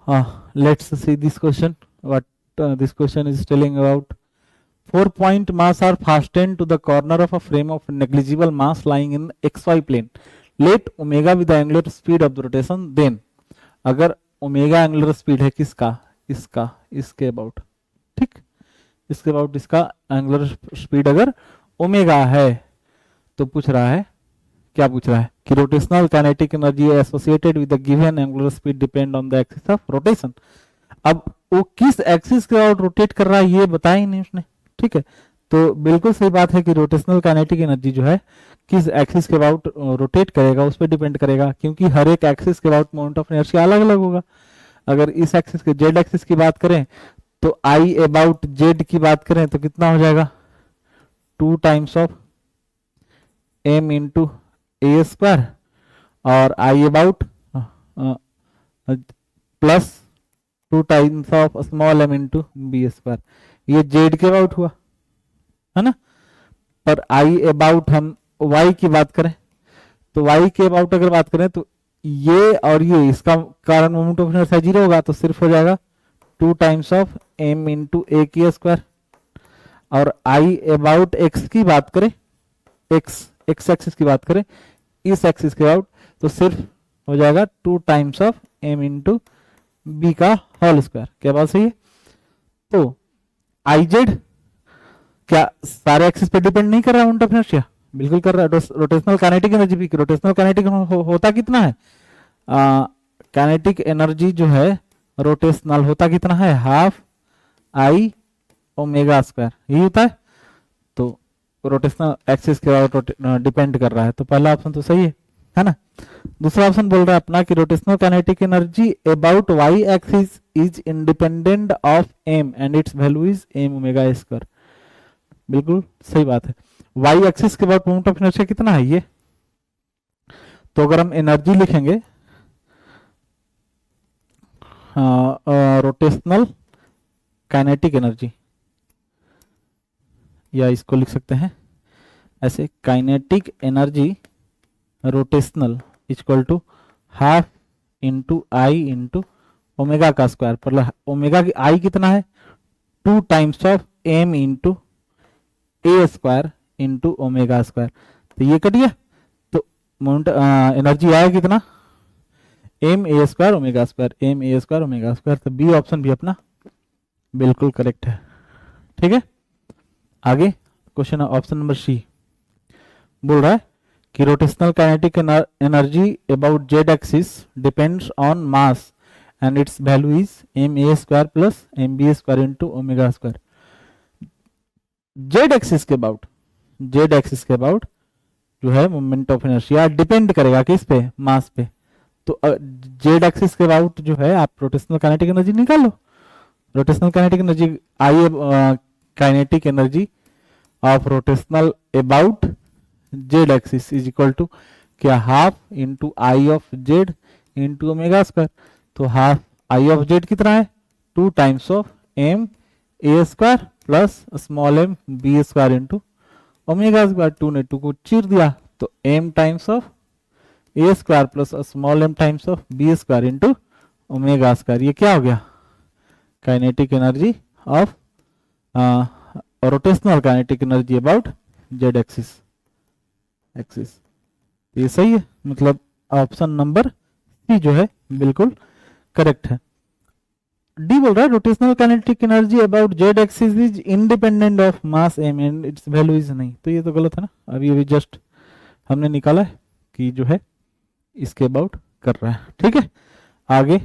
Let's see this question. What this question is telling about. 4-point mass are fastened to the corner of a frame of negligible mass lying in xy plane. Let omega with the angular speed of the rotation. Then, अगर omega angular speed है किसका, इसका, इसके about, ठीक, इसके about इसका angular speed अगर omega है तो पूछ रहा है, क्या पूछ रहा है कि rotational kinetic energy associated with the given angular speed depend on the axis of rotation. अब वो किस एक्सिस के अबाउट रोटेट कर रहा है ये बताया ही नहीं उसने, ठीक है. तो बिल्कुल सही बात है कि रोटेशनल काइनेटिक एनर्जी जो है किस एक्सिस के अबाउट रोटेट करेगा उस पर डिपेंड करेगा, क्योंकि हर एक एक्सिस के अबाउट मोमेंट ऑफ इनर्शिया अलग अलग होगा. अगर इस एक्सिस के जेड एक्सिस की बात करें तो आई अबाउट जेड की बात करें तो कितना हो जाएगा, 2 times of M into A square, और I about plus 2 times of small M into B square. ये जेड के अबाउट हुआ है ना. पर आई अबाउट हम वाई की बात करें तो वाई के अबाउट अगर बात करें तो ये और ये इसका कारण मोमेंट ऑफ इनर्शिया 0 होगा, तो सिर्फ हो जाएगा 2 टाइम्स ऑफ एम इंटू ए की स्क्वायर. और आई अबाउट एक्स की बात करें, एक्स एक्सिस की बात करें, इस एक्सिस के अबाउट तो सिर्फ हो जाएगा 2 times of M into B का होल स्क्वायर. क्या बात सही है. तो आई जेड क्या सारे एक्सिस पे डिपेंड नहीं कर रहा है मोमेंट ऑफ इनर्शिया, बिल्कुल कर रहा है. रोटेशनल काइनेटिक एनर्जी भी, रोटेशनल काइनेटिक होता कितना है, काइनेटिक एनर्जी जो है रोटेशनल होता कितना है, हाफ आई ओमेगा स्क्वायर, यही होता है. तो रोटेशनल एक्सिस के अबाउट डिपेंड कर रहा है, तो पहला ऑप्शन तो सही है ना. दूसरा ऑप्शन बोल रहा है अपना कि rotational kinetic energy about Y axis is independent of M and its value is M omega square. बिल्कुल सही बात है. वाई एक्सिस के बाद मोमेंट ऑफ इनर्शिया कितना है ये, तो अगर हम एनर्जी लिखेंगे रोटेशनल काइनेटिक एनर्जी, या इसको लिख सकते हैं ऐसे, kinetic energy rotational equal to half into I into omega का स्क्वायर, पर ओमेगा की आई कितना है 2 times of M into A square into omega square. तो ये कट गया, तो मोमेंट एनर्जी आया कितना, M A square omega square, M A square omega square. तो बी ऑप्शन भी अपना बिल्कुल करेक्ट है. ठीक है, आगे क्वेश्चन ऑप्शन नंबर सी बोल रहा है कि rotational kinetic energy about Z axis depends on mass and its value is M A square plus M B square into omega square. Z axis के अबाउट, जेड एक्सिस के about जो है moment of inertia depend करेगा किस पे, मास पे. तो Z axis के अबाउट जो है आप रोटेशनल काइनेटिक एनर्जी निकालो. Rotational kinetic energy I kinetic energy of rotational about Z axis is equal to क्या, half into I of Z into omega square. तो हाफ आई ऑफ जेड कितना है 2 times of M A square plus small M B square into omega square. 2 ने 2 को चीर दिया तो M times of A square plus small M times of B square into omega square. ये क्या हो गया, kinetic energy of rotational kinetic energy about Z axis. ये सही है, मतलब ऑप्शन नंबर सी जो है बिल्कुल करेक्ट है. डी बोल रहा है rotational kinetic energy about Z axis is independent of mass M and its value is नहीं. तो ये तो गलत है ना, अभी अभी जस्ट हमने निकाला है कि जो है इसके अबाउट कर रहा है. ठीक है, आगे